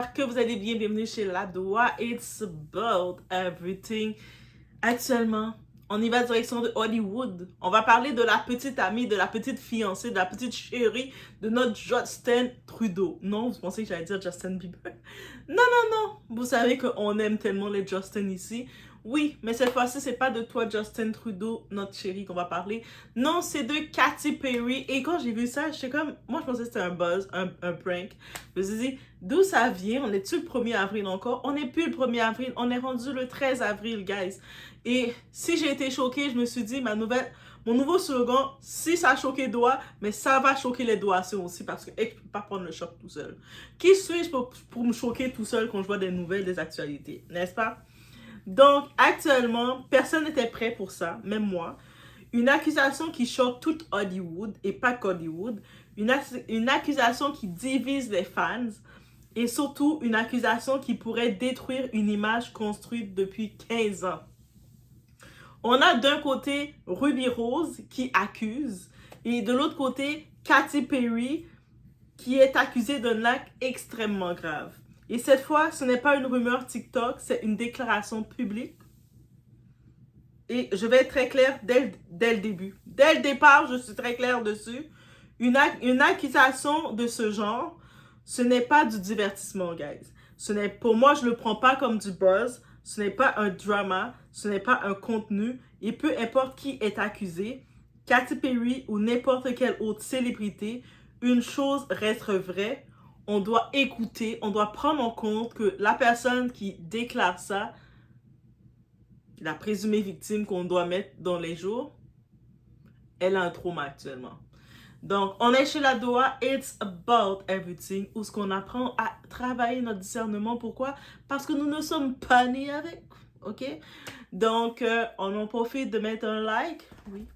J'espère que vous allez bien. Bienvenue chez Ladoa. It's about everything. Actuellement, on y va direction de Hollywood. On va parler de la petite amie, de la petite fiancée, de la petite chérie de notre Justin Trudeau. Non, vous pensez que j'allais dire Justin Bieber? Non, non, non. Vous savez qu'on aime tellement les Justin ici. Oui, mais cette fois-ci, c'est pas de toi, Justin Trudeau, notre chérie, qu'on va parler. Non, c'est de Katy Perry. Et quand j'ai vu ça, j'étais comme... Moi, je pensais que c'était un buzz, un prank. Je me suis dit, d'où ça vient? On est-tu le 1er avril encore? On n'est plus le 1er avril. On est rendu le 13 avril, guys. Et si j'ai été choquée, je me suis dit, mon nouveau slogan, si ça a choqué doigts, mais ça va choquer les doigts aussi, parce que je ne peux pas prendre le choc tout seul. Qui suis-je pour me choquer tout seul quand je vois des nouvelles, des actualités, n'est-ce pas? Donc, actuellement, personne n'était prêt pour ça, même moi. Une accusation qui choque tout Hollywood, et pas qu'Hollywood. Une accusation qui divise les fans. Et surtout, une accusation qui pourrait détruire une image construite depuis 15 ans. On a d'un côté Ruby Rose qui accuse, et de l'autre côté, Katy Perry qui est accusée d'un acte extrêmement grave. Et cette fois, ce n'est pas une rumeur TikTok, c'est une déclaration publique. Et je vais être très claire dès le début. Dès le départ, je suis très claire dessus. Une accusation de ce genre, ce n'est pas du divertissement, guys. Pour moi, je ne le prends pas comme du buzz. Ce n'est pas un drama. Ce n'est pas un contenu. Et peu importe qui est accusé, Katy Perry ou n'importe quelle autre célébrité, une chose reste vraie. On doit écouter, on doit prendre en compte que la personne qui déclare ça, la présumée victime qu'on doit mettre dans les jours, elle a un trauma actuellement. Donc, on est chez Ladoa, it's about everything, où ce qu'on apprend à travailler notre discernement. Pourquoi? Parce que nous ne sommes pas nés avec, ok? Donc, on en profite de mettre un like, oui,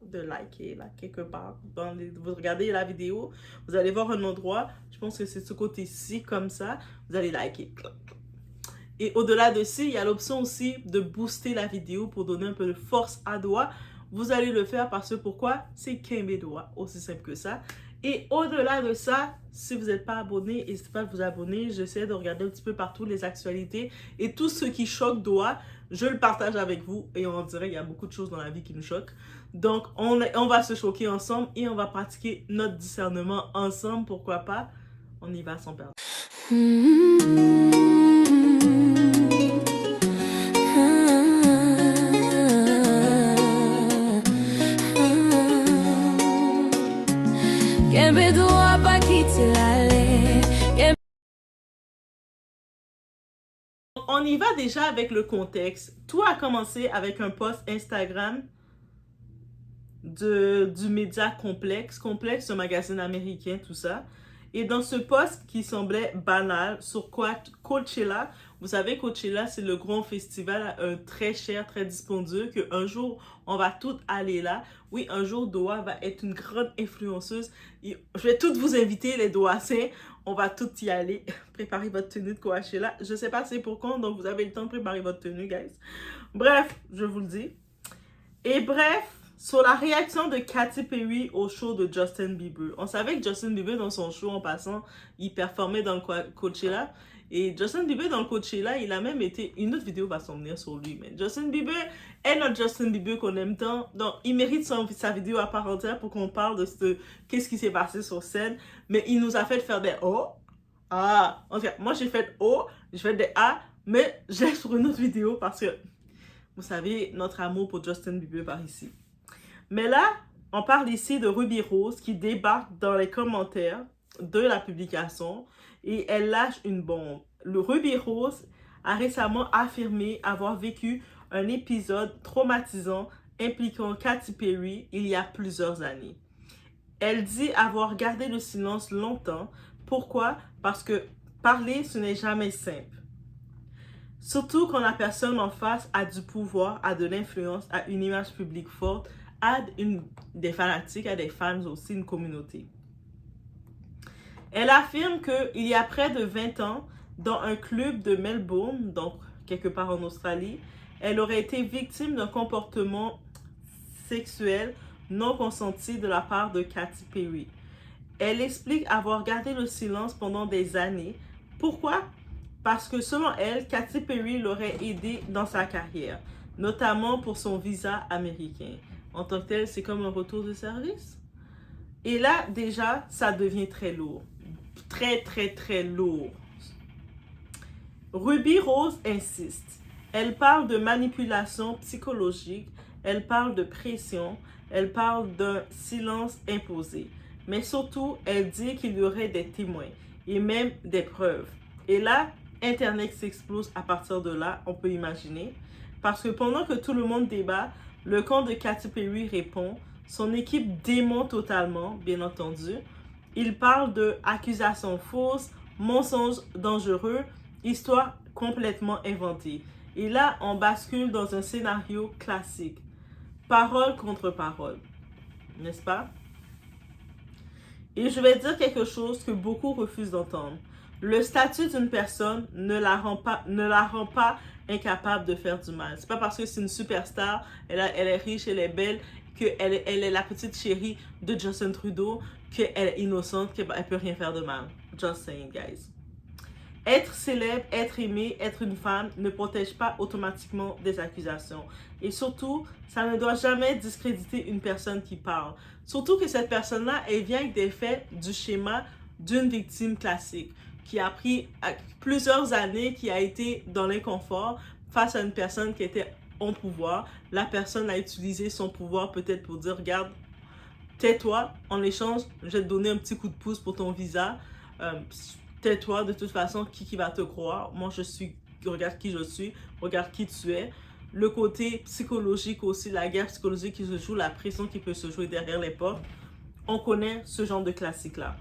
de liker, là, quelque part. Vous regardez la vidéo, vous allez voir un endroit, je pense que c'est ce côté-ci, comme ça, vous allez liker. Et au-delà de ça, il y a l'option aussi de booster la vidéo pour donner un peu de force à Doa. Vous allez le faire parce que pourquoi? C'est Kembe Doa, aussi simple que ça. Et au-delà de ça, si vous n'êtes pas abonné, n'hésitez pas à vous abonner. J'essaie de regarder un petit peu partout les actualités. Et tout ce qui choque Doa, je le partage avec vous. Et on dirait qu'il y a beaucoup de choses dans la vie qui nous choquent. Donc, on va se choquer ensemble et on va pratiquer notre discernement ensemble. Pourquoi pas? On y va sans perdre. On y va déjà avec le contexte. Tout a commencé avec un post Instagram du média Complexe, un magazine américain, tout ça. Et dans ce post qui semblait banal sur Coachella, vous savez, Coachella, c'est le grand festival très cher, très dispendieux, qu'un jour, on va toutes aller là. Oui, un jour, Doa va être une grande influenceuse. Je vais toutes vous inviter, les Doaciens. On va toutes y aller. Préparez votre tenue de Coachella. Je sais pas c'est pour quand, donc vous avez le temps de préparer votre tenue, guys. Bref, je vous le dis. Et bref, sur la réaction de Katy Perry au show de Justin Bieber. On savait que Justin Bieber, dans son show, en passant, il performait dans le Coachella. Et Justin Bieber, dans le Coachella, il a même été... Une autre vidéo va s'en venir sur lui. Mais Justin Bieber est notre Justin Bieber qu'on aime tant. Donc, il mérite sa vidéo à part entière pour qu'on parle de qu'est-ce qui s'est passé sur scène. Mais il nous a fait faire des O. Ah, en tout cas, moi, j'ai fait O, j'ai fait des A. Mais j'ai sur une autre vidéo parce que... Vous savez, notre amour pour Justin Bieber par ici. Mais là, on parle ici de Ruby Rose qui débarque dans les commentaires de la publication et elle lâche une bombe. Le Ruby Rose a récemment affirmé avoir vécu un épisode traumatisant impliquant Katy Perry il y a plusieurs années. Elle dit avoir gardé le silence longtemps. Pourquoi? Parce que parler, ce n'est jamais simple. Surtout quand la personne en face a du pouvoir, a de l'influence, a une image publique forte, a des fanatiques, a des fans aussi, une communauté. Elle affirme qu'il y a près de 20 ans, dans un club de Melbourne, donc quelque part en Australie, elle aurait été victime d'un comportement sexuel non consenti de la part de Katy Perry. Elle explique avoir gardé le silence pendant des années. Pourquoi? Parce que selon elle, Katy Perry l'aurait aidé dans sa carrière, notamment pour son visa américain. En tant que tel, c'est comme un retour de service. Et là, déjà, ça devient très lourd. Très, très, très lourd. Ruby Rose insiste. Elle parle de manipulation psychologique, elle parle de pression, elle parle d'un silence imposé. Mais surtout, elle dit qu'il y aurait des témoins et même des preuves. Et là, Internet s'explose à partir de là, on peut imaginer. Parce que pendant que tout le monde débat, le camp de Katy Perry répond, son équipe dément totalement, bien entendu. Il parle de accusations fausses, mensonges dangereux, histoire complètement inventée. Et là, on bascule dans un scénario classique. Parole contre parole. N'est-ce pas? Et je vais dire quelque chose que beaucoup refusent d'entendre. Le statut d'une personne ne la rend pas incapable de faire du mal. C'est pas parce que c'est une superstar, elle est riche, elle est belle, qu'elle est la petite chérie de Justin Trudeau, qu'elle est innocente, qu'elle peut rien faire de mal. Just saying, guys. Être célèbre, être aimé, être une femme ne protège pas automatiquement des accusations. Et surtout, ça ne doit jamais discréditer une personne qui parle. Surtout que cette personne-là, elle vient avec des faits du schéma d'une victime classique qui a pris plusieurs années, qui a été dans l'inconfort face à une personne qui était en pouvoir. La personne a utilisé son pouvoir peut-être pour dire, regarde, tais-toi, en échange, je vais te donner un petit coup de pouce pour ton visa. Tais-toi, de toute façon, qui va te croire? Moi, regarde qui je suis, regarde qui tu es. Le côté psychologique aussi, la guerre psychologique qui se joue, la pression qui peut se jouer derrière les portes. On connaît ce genre de classique-là.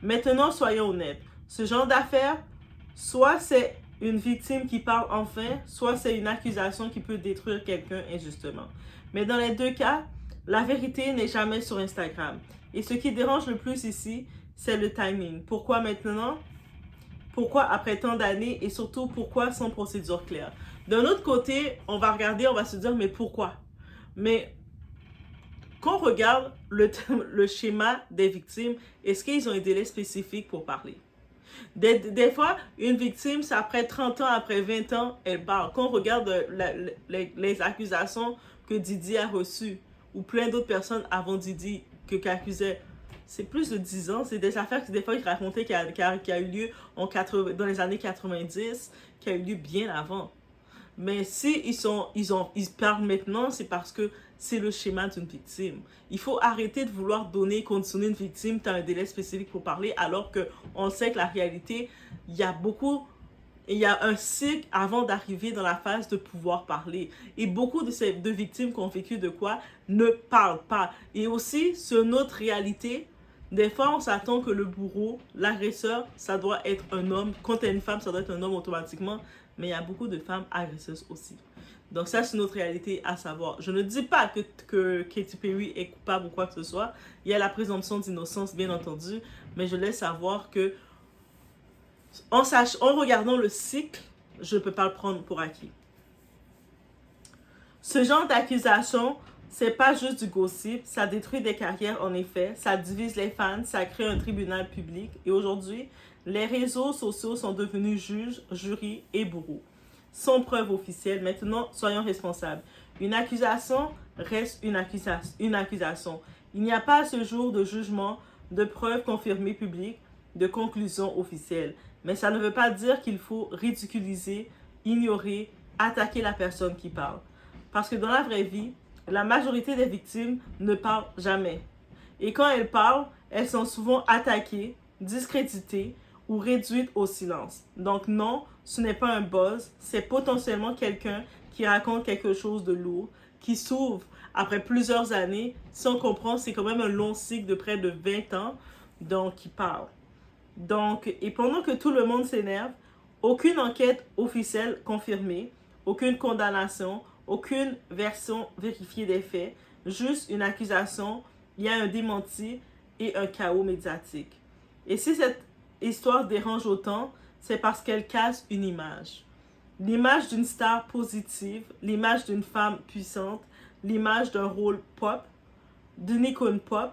Maintenant, soyons honnêtes. Ce genre d'affaires, soit c'est une victime qui parle enfin, soit c'est une accusation qui peut détruire quelqu'un injustement. Mais dans les deux cas, la vérité n'est jamais sur Instagram. Et ce qui dérange le plus ici, c'est le timing. Pourquoi maintenant? Pourquoi après tant d'années? Et surtout, pourquoi sans procédure claire? D'un autre côté, on va regarder, on va se dire, mais pourquoi? Mais quand on regarde le schéma des victimes, est-ce qu'ils ont un délai spécifique pour parler? Des fois, une victime, c'est après 30 ans, après 20 ans, elle parle. Quand on regarde les accusations que Didi a reçues, ou plein d'autres personnes avant Didi qui accusaient, c'est plus de 10 ans. C'est des affaires que des fois, ils racontaient qui a eu lieu dans les années 90, qui a eu lieu bien avant. Mais si ils parlent maintenant, c'est parce que c'est le schéma d'une victime. Il faut arrêter de vouloir conditionner une victime, tu as un délai spécifique pour parler, alors qu'on sait que la réalité, il y a un cycle avant d'arriver dans la phase de pouvoir parler. Et beaucoup de ces deux victimes qui ont vécu de quoi ne parlent pas. Et aussi, sur notre réalité, des fois, on s'attend que le bourreau, l'agresseur, ça doit être un homme. Quand tu es une femme, ça doit être un homme automatiquement. Mais il y a beaucoup de femmes agresseuses aussi. Donc ça, c'est notre réalité à savoir. Je ne dis pas que Katy Perry est coupable ou quoi que ce soit. Il y a la présomption d'innocence, bien entendu. Mais je laisse savoir que, en regardant le cycle, je ne peux pas le prendre pour acquis. Ce genre d'accusation, c'est pas juste du gossip. Ça détruit des carrières, en effet. Ça divise les fans. Ça crée un tribunal public. Et aujourd'hui, les réseaux sociaux sont devenus juges, jurys et bourreaux. Sans preuve officielle, maintenant, soyons responsables. Une accusation reste une accusation. Il n'y a pas à ce jour de jugement, de preuves confirmées publiques, de conclusion officielle. Mais ça ne veut pas dire qu'il faut ridiculiser, ignorer, attaquer la personne qui parle. Parce que dans la vraie vie, la majorité des victimes ne parlent jamais. Et quand elles parlent, elles sont souvent attaquées, discréditées ou réduites au silence. Donc non, ce n'est pas un buzz, c'est potentiellement quelqu'un qui raconte quelque chose de lourd, qui s'ouvre après plusieurs années. Si on comprend, c'est quand même un long cycle de près de 20 ans, donc qui parle. Donc, et pendant que tout le monde s'énerve, aucune enquête officielle confirmée, aucune condamnation, aucune version vérifiée des faits, juste une accusation, il y a un démenti et un chaos médiatique. Et si cette histoire dérange autant, c'est parce qu'elle casse une image. L'image d'une star positive, l'image d'une femme puissante, l'image d'un rôle pop, d'une icône pop,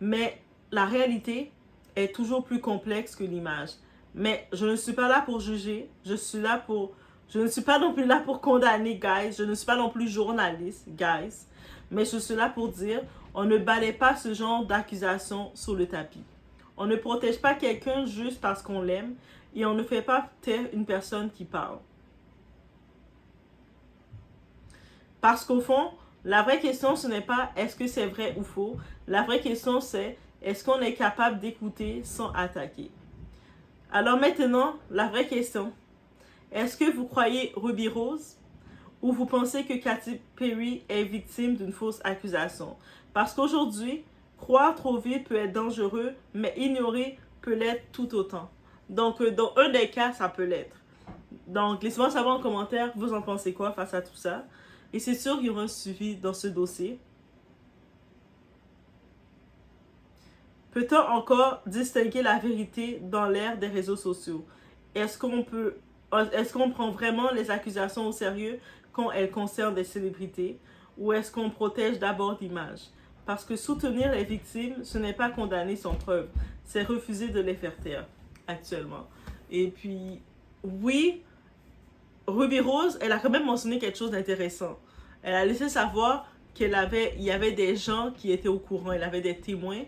mais la réalité est toujours plus complexe que l'image. Mais je ne suis pas là pour juger, je ne suis pas non plus là pour condamner, guys, je ne suis pas non plus journaliste, guys, mais je suis là pour dire, on ne balaie pas ce genre d'accusation sous le tapis. On ne protège pas quelqu'un juste parce qu'on l'aime et on ne fait pas taire une personne qui parle. Parce qu'au fond, la vraie question, ce n'est pas est-ce que c'est vrai ou faux. La vraie question, c'est est-ce qu'on est capable d'écouter sans attaquer. Alors maintenant, la vraie question. Est-ce que vous croyez Ruby Rose ou vous pensez que Katy Perry est victime d'une fausse accusation? Parce qu'aujourd'hui, croire trop vite peut être dangereux, mais ignorer peut l'être tout autant. Donc, dans un des cas, ça peut l'être. Donc, laissez-moi savoir en commentaire, vous en pensez quoi face à tout ça. Et c'est sûr qu'il y aura un suivi dans ce dossier. Peut-on encore distinguer la vérité dans l'ère des réseaux sociaux? Est-ce qu'on prend vraiment les accusations au sérieux quand elles concernent des célébrités? Ou est-ce qu'on protège d'abord l'image? Parce que soutenir les victimes, ce n'est pas condamner sans preuve, c'est refuser de les faire taire actuellement. Et puis, oui, Ruby Rose, elle a quand même mentionné quelque chose d'intéressant. Elle a laissé savoir il y avait des gens qui étaient au courant, elle avait des témoins.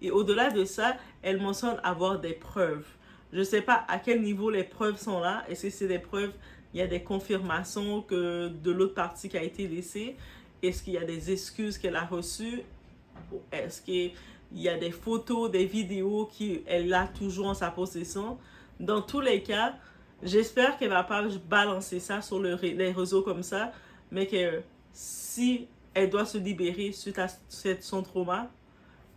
Et au-delà de ça, elle mentionne avoir des preuves. Je ne sais pas à quel niveau les preuves sont là. Est-ce que c'est des preuves, il y a des confirmations que de l'autre partie qui a été laissée? Est-ce qu'il y a des excuses qu'elle a reçues? Est-ce qu'il y a des photos, des vidéos qu'elle a toujours en sa possession? Dans tous les cas, j'espère qu'elle ne va pas balancer ça sur les réseaux comme ça, mais que si elle doit se libérer suite à son trauma,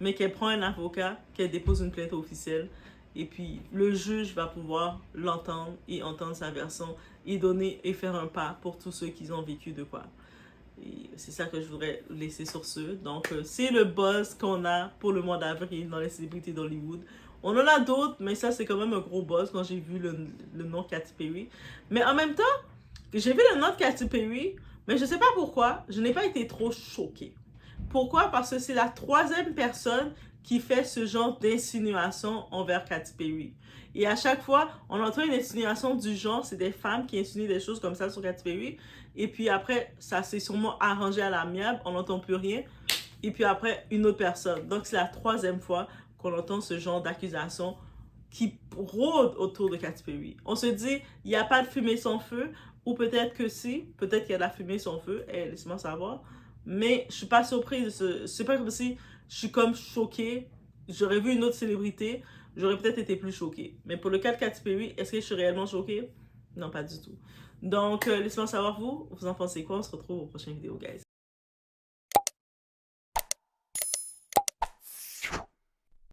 mais qu'elle prend un avocat, qu'elle dépose une plainte officielle, et puis le juge va pouvoir l'entendre et entendre sa version et donner et faire un pas pour tous ceux qui ont vécu de quoi. Et c'est ça que je voudrais laisser sur ce. Donc, c'est le buzz qu'on a pour le mois d'avril dans les célébrités d'Hollywood. On en a d'autres, mais ça, c'est quand même un gros buzz quand j'ai vu le nom Katy Perry. Mais en même temps, j'ai vu le nom de Katy Perry, mais je ne sais pas pourquoi, je n'ai pas été trop choquée. Pourquoi? Parce que c'est la troisième personne qui fait ce genre d'insinuation envers Katy Perry. Et à chaque fois, on entend une insinuation du genre, c'est des femmes qui insinuent des choses comme ça sur Katy Perry. Et puis après, ça s'est sûrement arrangé à l'amiable, on n'entend plus rien. Et puis après, une autre personne. Donc c'est la troisième fois qu'on entend ce genre d'accusation qui rôde autour de Katy Perry. On se dit, il n'y a pas de fumée sans feu, ou peut-être que si, peut-être qu'il y a de la fumée sans feu, laissez-moi savoir. Mais je suis pas surprise, c'est pas comme si je suis comme choquée. J'aurais vu une autre célébrité, j'aurais peut-être été plus choquée. Mais pour le cas de Katy Perry, est-ce que je suis réellement choquée? Non, pas du tout. Donc, laissez-moi savoir vous en pensez quoi? On se retrouve aux prochaines vidéos, guys.